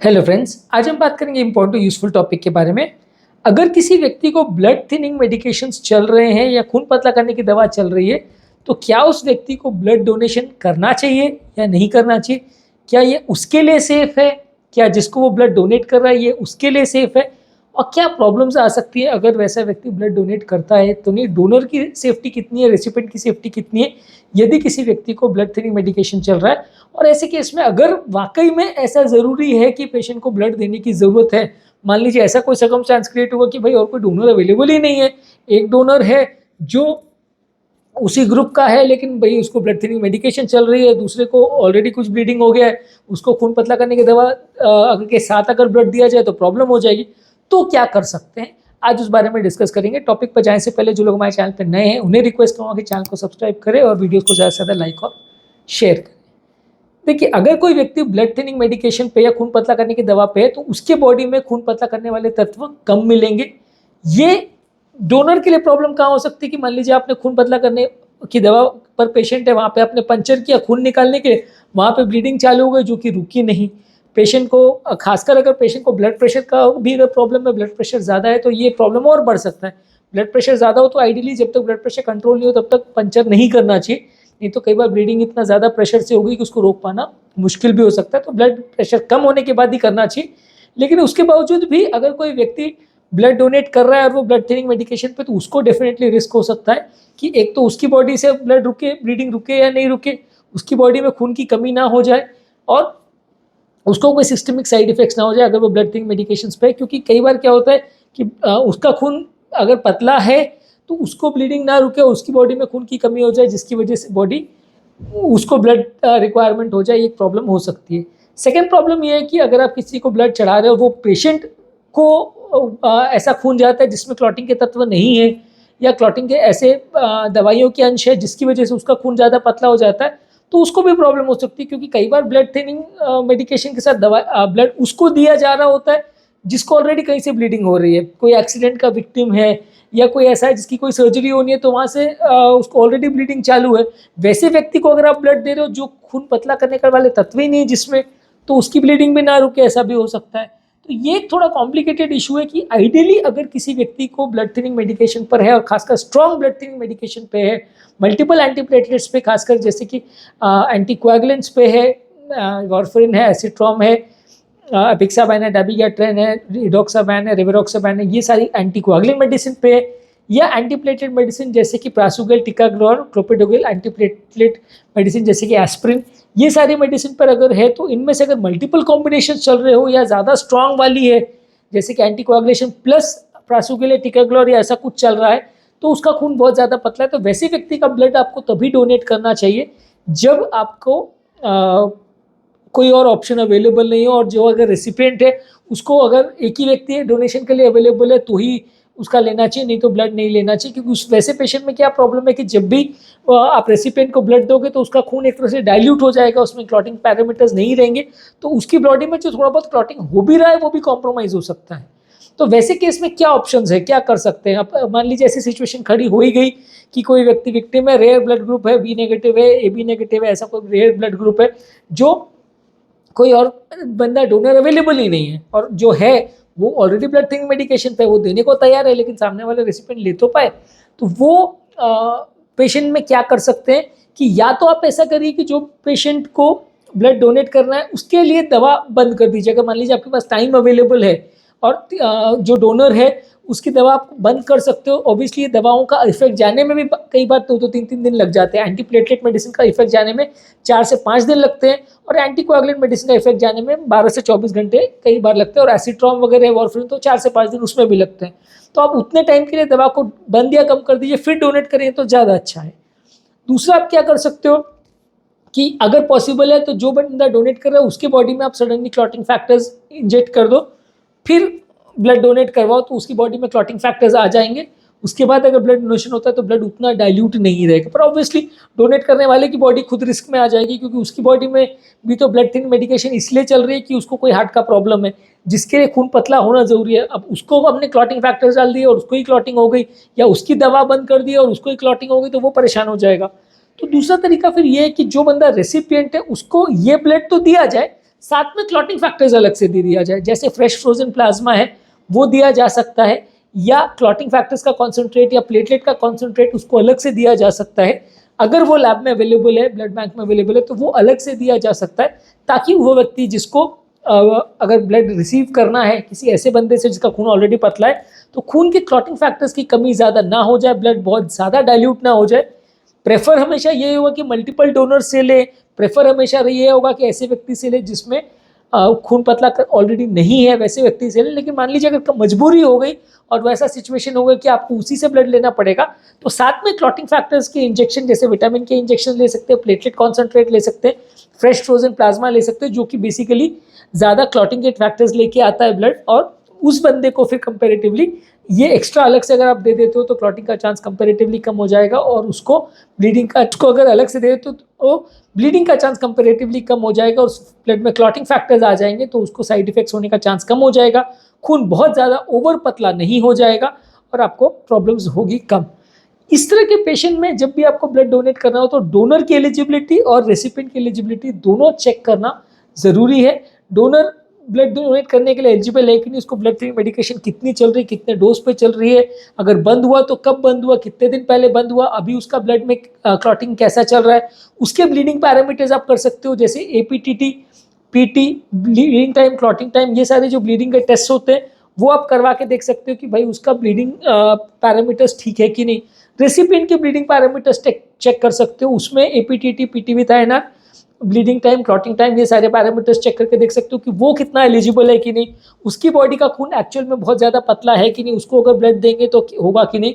Hello friends, आज हम बात करेंगे इंपॉर्टेंट और यूजफुल टॉपिक के बारे में। अगर किसी व्यक्ति को ब्लड थिनिंग मेडिकेशंस चल रहे हैं या खून पतला करने की दवा चल रही है, तो क्या उस व्यक्ति को ब्लड डोनेशन करना चाहिए या नहीं करना चाहिए? क्या ये उसके लिए सेफ है? क्या जिसको वो ब्लड डोनेट कर रहा है ये उसके लिए सेफ है? और क्या प्रॉब्लम्स आ सकती है अगर वैसा व्यक्ति ब्लड डोनेट करता है? तो नहीं, डोनर की सेफ्टी कितनी है, रेसिपिएंट की सेफ्टी कितनी है यदि किसी व्यक्ति को ब्लड थिनिंग मेडिकेशन चल रहा है? और ऐसे केस में अगर वाकई में ऐसा ज़रूरी है कि पेशेंट को ब्लड देने की ज़रूरत है, मान लीजिए ऐसा कोई सर्कमस्टेंस क्रिएट हुआ कि भाई और कोई डोनर अवेलेबल ही नहीं है, एक डोनर है जो उसी ग्रुप का है लेकिन भाई उसको ब्लड थिनिंग मेडिकेशन चल रही है, दूसरे को ऑलरेडी कुछ ब्लीडिंग हो गया है, उसको खून पतला करने की दवा के साथ अगर ब्लड दिया जाए तो प्रॉब्लम हो जाएगी। तो क्या कर सकते हैं, आज उस बारे में डिस्कस करेंगे। टॉपिक पर जाने से पहले जो लोग हमारे चैनल पर नए हैं उन्हें रिक्वेस्ट करूँगा कि चैनल को सब्सक्राइब करें और वीडियोज़ को ज़्यादा से ज़्यादा लाइक और शेयर करें। देखिए, अगर कोई व्यक्ति ब्लड थिनिंग मेडिकेशन पे या खून पतला करने की दवा पे है तो उसके बॉडी में खून पतला करने वाले तत्व कम मिलेंगे। ये डोनर के लिए प्रॉब्लम कहाँ हो सकती है कि मान लीजिए आपने खून पतला करने की दवा पर पेशेंट है, वहाँ पे आपने पंचर किया खून निकालने के, वहाँ पे ब्लीडिंग चालू हो गई जो कि रुकी नहीं। पेशेंट को खासकर अगर पेशेंट को ब्लड प्रेशर का भी अगर प्रॉब्लम है, ब्लड प्रेशर ज़्यादा है, तो ये प्रॉब्लम और बढ़ सकता है। ब्लड प्रेशर ज़्यादा हो तो आइडियली जब तक ब्लड प्रेशर कंट्रोल नहीं हो तब तक पंचर नहीं करना चाहिए, नहीं तो कई बार ब्लीडिंग इतना ज़्यादा प्रेशर से होगी कि उसको रोक पाना मुश्किल भी हो सकता है। तो ब्लड प्रेशर कम होने के बाद ही करना चाहिए। लेकिन उसके बावजूद भी अगर कोई व्यक्ति ब्लड डोनेट कर रहा है और वो ब्लड थिनिंग मेडिकेशन पे, तो उसको डेफिनेटली रिस्क हो सकता है कि एक तो उसकी बॉडी से ब्लड रुके, ब्लीडिंग रुके या नहीं रुके, उसकी बॉडी में खून की कमी ना हो जाए और उसको कोई सिस्टमिक साइड इफेक्ट्स ना हो जाए अगर वो ब्लड थिनिंग मेडिकेशंस पे। क्योंकि कई बार क्या होता है कि उसका खून अगर पतला है तो उसको ब्लीडिंग ना रुके, उसकी बॉडी में खून की कमी हो जाए जिसकी वजह से बॉडी उसको ब्लड रिक्वायरमेंट हो जाए, एक प्रॉब्लम हो सकती है। सेकेंड प्रॉब्लम ये है कि अगर आप किसी को ब्लड चढ़ा रहे हो, वो पेशेंट को ऐसा खून जाता है जिसमें क्लॉटिंग के तत्व नहीं है या क्लॉटिंग के ऐसे दवाइयों के अंश है जिसकी वजह से उसका खून ज़्यादा पतला हो जाता है, तो उसको भी प्रॉब्लम हो सकती है। क्योंकि कई बार ब्लड थिनिंग मेडिकेशन के साथ दवा ब्लड उसको दिया जा रहा होता है जिसको ऑलरेडी कहीं से ब्लीडिंग हो रही है, कोई एक्सीडेंट का विक्टिम है या कोई ऐसा है जिसकी कोई सर्जरी होनी है तो वहाँ से उसको ऑलरेडी ब्लीडिंग चालू है। वैसे व्यक्ति को अगर आप ब्लड दे रहे हो जो खून पतला करने का वाले तत्व ही नहीं है जिसमें, तो उसकी ब्लीडिंग भी ना रुके, ऐसा भी हो सकता है। तो ये एक थोड़ा कॉम्प्लिकेटेड इशू है कि आइडियली अगर किसी व्यक्ति को ब्लड थिनिंग मेडिकेशन पर है और खासकर स्ट्रॉन्ग ब्लड थिनिंग मेडिकेशन पे है, मल्टीपल एंटीप्लेटलेट्स पे खासकर जैसे कि एंटीकोएगुलेंट्स पे है, वारफरिन है, एसिट्रॉम है, अपिक्साबाइन है, डाबिगैट्रेन है, रिडोक्साबैन है, रिवेरोक्साबैन है, ये सारी एंटीकोएगुलेंट मेडिसिन पे है। या एंटीप्लेटलेट मेडिसिन जैसे कि प्रासुगेल, टिकाग्लोर, क्लोपिडोग्रेल, एंटीप्लेटलेट मेडिसिन जैसे कि एस्प्रिन, ये सारी मेडिसिन पर अगर है तो इनमें से अगर मल्टीपल कॉम्बिनेशन चल रहे हो या ज़्यादा स्ट्रांग वाली है जैसे कि एंटीकोएगुलेशन प्लस प्रासुगेल, टिकाग्लोर या ऐसा कुछ चल रहा है, तो उसका खून बहुत ज़्यादा पतला है, तो वैसे व्यक्ति का ब्लड आपको तभी डोनेट करना चाहिए जब आपको कोई और ऑप्शन अवेलेबल नहीं हो और जो अगर रेसिपिएंट है उसको अगर एक ही व्यक्ति डोनेशन के लिए अवेलेबल है तो ही उसका लेना चाहिए, नहीं तो ब्लड नहीं लेना चाहिए। क्योंकि उस वैसे पेशेंट में क्या प्रॉब्लम है कि जब भी आप रेसिपिएंट को ब्लड दोगे तो उसका खून एक तरह से डाइल्यूट हो जाएगा, उसमें क्लॉटिंग पैरामीटर्स नहीं रहेंगे, तो उसकी बॉडी में जो थोड़ा बहुत क्लॉटिंग हो भी रहा है वो भी कॉम्प्रोमाइज़ हो सकता है। तो वैसे केस में क्या ऑप्शंस है, क्या कर सकते हैं? अब मान लीजिए ऐसी सिचुएशन खड़ी हो ही गई कि कोई व्यक्ति विक्टिम है, रेयर ब्लड ग्रुप है, बी नेगेटिव है, ए बी नेगेटिव है, ऐसा कोई रेयर ब्लड ग्रुप है जो कोई और बंदा डोनर अवेलेबल ही नहीं है, और जो है वो ऑलरेडी ब्लड थिनिंग मेडिकेशन पे वो देने को तैयार है लेकिन सामने वाले रेसिपिएंट ले तो पाए, तो वो पेशेंट में क्या कर सकते हैं कि या तो आप ऐसा करिए कि जो पेशेंट को ब्लड डोनेट करना है उसके लिए दवा बंद कर दीजिए। अगर मान लीजिए आपके पास टाइम अवेलेबल है और जो डोनर है उसकी दवा आप बंद कर सकते हो। ऑब्वियसली ये दवाओं का इफेक्ट जाने में भी कई बार 2-3 दिन लग जाते हैं। एंटीप्लेटलेट मेडिसिन का इफेक्ट जाने में 4 से 5 दिन लगते हैं और एंटीकोएगुलेंट मेडिसिन का इफेक्ट जाने में 12 से 24 घंटे कई बार लगते हैं, और एसिट्रॉम वगैरह वारफरिन तो 4 से 5 दिन उसमें भी लगते हैं। तो आप उतने टाइम के लिए दवा को बंद या कम कर दीजिए, फिर डोनेट करिए तो ज़्यादा अच्छा है। दूसरा आप क्या कर सकते हो कि अगर पॉसिबल है तो जो बंदा डोनेट कर रहा है उसके बॉडी में आप सडनली क्लॉटिंग फैक्टर्स इंजेक्ट कर दो, फिर ब्लड डोनेट करवाओ तो उसकी बॉडी में क्लॉटिंग फैक्टर्स आ जाएंगे। उसके बाद अगर ब्लड डोनेशन होता है तो ब्लड उतना डाइल्यूट नहीं रहेगा, पर ऑब्वियसली डोनेट करने वाले की बॉडी खुद रिस्क में आ जाएगी क्योंकि उसकी बॉडी में भी तो ब्लड थिनिंग मेडिकेशन इसलिए चल रही है कि उसको कोई हार्ट का प्रॉब्लम है जिसके लिए खून पतला होना जरूरी है। अब उसको हमने क्लॉटिंग फैक्टर्स डाल दिए और उसको ही क्लॉटिंग हो गई, या उसकी दवा बंद कर दी और उसको ही क्लॉटिंग हो गई, तो वो परेशान हो जाएगा। तो दूसरा तरीका फिर ये है कि जो बंदा रेसिपिएंट है उसको ये ब्लड तो दिया जाए साथ में क्लॉटिंग फैक्टर्स अलग से दे दिया जाए, जैसे फ्रेश फ्रोजन प्लाज्मा है वो दिया जा सकता है, या क्लॉटिंग फैक्टर्स का कॉन्सेंट्रेट या प्लेटलेट का कॉन्सेंट्रेट उसको अलग से दिया जा सकता है। अगर वो लैब में अवेलेबल है, ब्लड बैंक में अवेलेबल है, तो वो अलग से दिया जा सकता है, ताकि वो व्यक्ति जिसको अगर ब्लड रिसीव करना है किसी ऐसे बंदे से जिसका खून ऑलरेडी पतला है, तो खून के क्लॉटिंग फैक्टर्स की कमी ज़्यादा ना हो जाए, ब्लड बहुत ज़्यादा डाइल्यूट ना हो जाए। प्रेफर हमेशा ये होगा कि मल्टीपल डोनर से ले, प्रेफर हमेशा ये होगा कि ऐसे व्यक्ति से ले जिसमें खून पतला ऑलरेडी नहीं है, वैसे व्यक्ति से ले। लेकिन मान लीजिए अगर मजबूरी हो गई और वैसा सिचुएशन हो गया कि आपको उसी से ब्लड लेना पड़ेगा, तो साथ में क्लॉटिंग फैक्टर्स के इंजेक्शन, जैसे विटामिन के इंजेक्शन ले सकते हैं, प्लेटलेट कॉन्सेंट्रेट ले सकते हैं, फ्रेश फ्रोजन प्लाज्मा ले सकते हैं, जो कि बेसिकली ज़्यादा क्लॉटिंग के फैक्टर्स लेके आता है ब्लड, और उस बंदे को फिर कंपेरेटिवली ये एक्स्ट्रा अलग से अगर आप दे देते हो तो क्लॉटिंग का चांस कंपेरेटिवली कम हो जाएगा, और उसको ब्लीडिंग का, उसको अगर अलग से दे देते हो तो ब्लीडिंग का चांस कंपेरेटिवली कम हो जाएगा, और उस ब्लड में क्लॉटिंग फैक्टर्स आ जाएंगे तो उसको साइड इफेक्ट्स होने का चांस कम हो जाएगा, खून बहुत ज़्यादा ओवर पतला नहीं हो जाएगा और आपको प्रॉब्लम्स होगी कम। इस तरह के पेशेंट में जब भी आपको ब्लड डोनेट करना हो तो डोनर की एलिजिबिलिटी और रेसिपिएंट की एलिजिबिलिटी दोनों चेक करना ज़रूरी है। डोनर ब्लड डोनेट करने के लिए एलिजिबल है कि नहीं, उसको ब्लड थिनिंग मेडिकेशन कितनी चल रही है, कितने डोज पे चल रही है, अगर बंद हुआ तो कब बंद हुआ, कितने दिन पहले बंद हुआ, अभी उसका ब्लड में क्लॉटिंग कैसा चल रहा है, उसके ब्लीडिंग पैरामीटर्स आप कर सकते हो, जैसे APTT, PT, bleeding time, clotting time, ये सारे जो ब्लीडिंग के टेस्ट होते हैं वो आप करवा के देख सकते हो कि भाई उसका ब्लीडिंग पैरामीटर्स ठीक है कि नहीं। रेसिपिएंट के ब्लीडिंग पैरामीटर्स चेक कर सकते हो, उसमें APTT, PT with INR, bleeding time, clotting time, ये सारे पैरामीटर्स चेक करके देख सकते हो कि वो कितना एलिजिबल है कि नहीं, उसकी बॉडी का खून एक्चुअल में बहुत ज़्यादा पतला है कि नहीं, उसको अगर ब्लड देंगे तो होगा कि नहीं।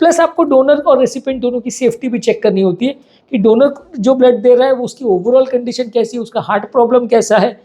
प्लस आपको डोनर और रेसिपिएंट दोनों की सेफ्टी भी चेक करनी होती है कि डोनर जो ब्लड दे रहा है वो उसकी ओवरऑल कंडीशन कैसी है, उसका हार्ट प्रॉब्लम कैसा है।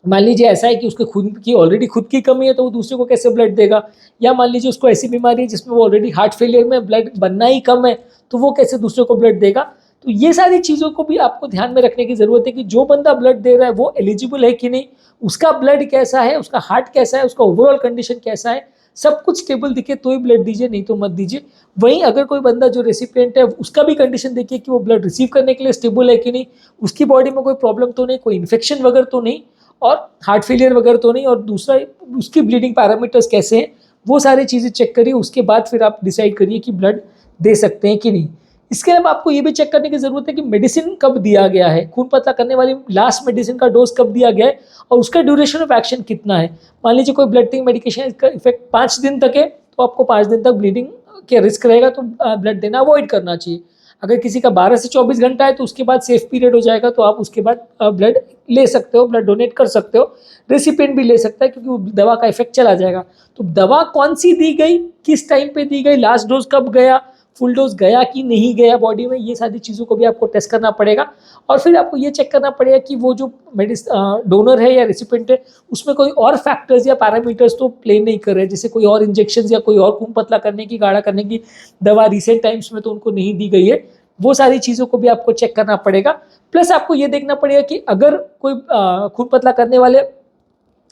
मान लीजिए ऐसा है कि उसके खुद की ऑलरेडी खुद की कमी है तो वो दूसरे को कैसे ब्लड देगा, या मान लीजिए उसको ऐसी बीमारी है जिसमें वो ऑलरेडी हार्ट फेलियर में, ब्लड बनना ही कम है, तो वो कैसे दूसरे को ब्लड देगा। तो ये सारी चीज़ों को भी आपको ध्यान में रखने की ज़रूरत है कि जो बंदा ब्लड दे रहा है वो एलिजिबल है कि नहीं, उसका ब्लड कैसा है, उसका हार्ट कैसा है, उसका ओवरऑल कंडीशन कैसा है, सब कुछ स्टेबल दिखे तो ही ब्लड दीजिए, नहीं तो मत दीजिए। वहीं अगर कोई बंदा जो रेसिपिएंट है उसका भी कंडीशन देखिए कि वो ब्लड रिसीव करने के लिए स्टेबल है कि नहीं, उसकी बॉडी में कोई प्रॉब्लम तो नहीं, कोई इन्फेक्शन वगैरह तो नहीं, और हार्ट फेलियर वगैरह तो नहीं, और दूसरा उसकी ब्लीडिंग पैरामीटर्स कैसे हैं, वो सारी चीज़ें चेक करिए। उसके बाद फिर आप डिसाइड करिए कि ब्लड दे सकते हैं कि नहीं। इसके अलावा आपको ये भी चेक करने की ज़रूरत है कि मेडिसिन कब दिया गया है, खून पतला करने वाली लास्ट मेडिसिन का डोज कब दिया गया है और उसका ड्यूरेशन ऑफ एक्शन कितना है। मान लीजिए कोई ब्लड थिनिंग मेडिकेशन इसका इफेक्ट 5 दिन तक है तो आपको 5 दिन तक ब्लीडिंग के रिस्क रहेगा, तो ब्लड देना अवॉइड करना चाहिए। अगर किसी का 12 से 24 घंटा है तो उसके बाद सेफ पीरियड हो जाएगा, तो आप उसके बाद ब्लड ले सकते हो, ब्लड डोनेट कर सकते हो। रेसिपिएंट भी ले सकता है क्योंकि वो दवा का इफेक्ट चला जाएगा। तो दवा कौन सी दी गई, किस टाइम पे दी गई, लास्ट डोज कब गया, फुल डोज गया कि नहीं गया बॉडी में, ये सारी चीज़ों को भी आपको टेस्ट करना पड़ेगा। और फिर आपको ये चेक करना पड़ेगा कि वो जो डोनर है या रेसिपिएंट है उसमें कोई और फैक्टर्स या पैरामीटर्स तो प्ले नहीं कर रहे, जैसे कोई और इंजेक्शन या कोई और खून पतला करने की, गाढ़ा करने की दवा रिसेंट टाइम्स में तो उनको नहीं दी गई है। वो सारी चीज़ों को भी आपको चेक करना पड़ेगा। प्लस आपको ये देखना पड़ेगा कि अगर कोई खून पतला करने वाले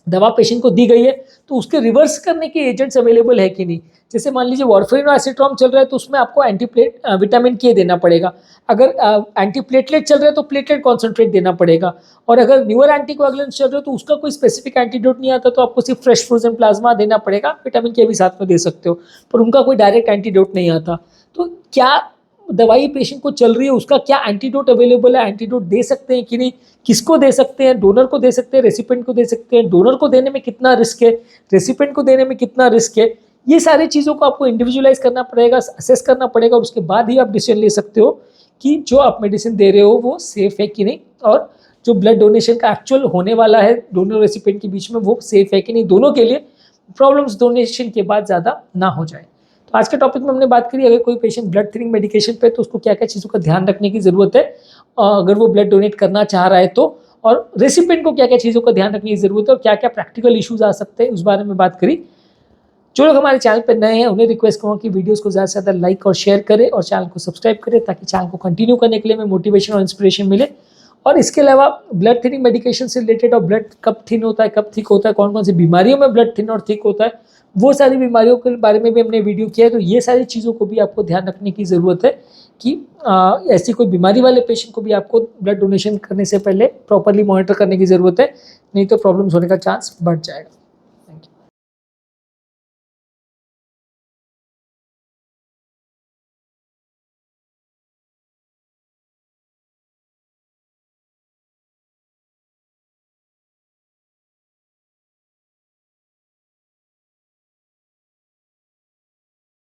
दवा पेशेंट को दी गई है तो उसके रिवर्स करने के एजेंट्स अवेलेबल है कि नहीं। जैसे मान लीजिए वारफेरिन और एसिट्रॉम चल रहा है तो उसमें आपको विटामिन के देना पड़ेगा। अगर एंटीप्लेटलेट चल रहा है तो प्लेटलेट कॉन्सेंट्रेट देना पड़ेगा। और अगर न्यूअर एंटीकोएगुलेंट्स चल रहे हो तो उसका कोई स्पेसिफिक एंटीडोट नहीं आता तो आपको सिर्फ फ्रेश फ्रोजन प्लाज्मा देना पड़ेगा। विटामिन के भी साथ में दे सकते हो पर उनका कोई डायरेक्ट एंटीडोट नहीं आता। तो क्या दवाई पेशेंट को चल रही है उसका क्या एंटीडोट अवेलेबल है, एंटीडोट दे सकते हैं कि नहीं, किसको दे सकते हैं, डोनर को दे सकते हैं, रेसिपिएंट को दे सकते हैं, डोनर को देने में कितना रिस्क है, रेसिपिएंट को देने में कितना रिस्क है, ये सारी चीज़ों को आपको इंडिविजुअलाइज करना पड़ेगा, असेस करना पड़ेगा और उसके बाद ही आप डिसीजन ले सकते हो कि जो आप मेडिसिन दे रहे हो वो सेफ है कि नहीं और जो ब्लड डोनेशन का एक्चुअल होने वाला है डोनर रेसिपिएंट के बीच में वो सेफ है कि नहीं, दोनों के लिए प्रॉब्लम्स डोनेशन के बाद ज़्यादा ना हो जाए। तो आज के टॉपिक में हमने बात करी अगर कोई पेशेंट ब्लड थिनिंग मेडिकेशन पे तो उसको क्या क्या चीज़ों का ध्यान रखने की ज़रूरत है अगर वो ब्लड डोनेट करना चाह रहा है तो, और रेसिपिएंट को क्या क्या चीज़ों का ध्यान रखने की ज़रूरत है और क्या क्या प्रैक्टिकल इशूज़ आ सकते हैं उस बारे में बात करी। जो लोग हमारे चैनल पर नए हैं उन्हें रिक्वेस्ट करूँगा कि वीडियोस को ज़्यादा से ज़्यादा लाइक और शेयर करें और चैनल को सब्सक्राइब करें ताकि चैनल को कंटिन्यू करने के लिए हमें मोटिवेशन और इंस्पिरेशन मिले। और इसके अलावा ब्लड थिनिंग मेडिकेशन से रिलेटेड और ब्लड कब थिन होता है, कब थिक होता है, कौन कौन सी बीमारियों में ब्लड थिन और थिक होता है, वो सारी बीमारियों के बारे में भी हमने वीडियो किया है। तो ये सारी चीज़ों को भी आपको ध्यान रखने की ज़रूरत है कि ऐसी कोई बीमारी वाले पेशेंट को भी आपको ब्लड डोनेशन करने से पहले प्रॉपरली मॉनिटर करने की ज़रूरत है, नहीं तो प्रॉब्लम्स होने का चांस बढ़ जाएगा।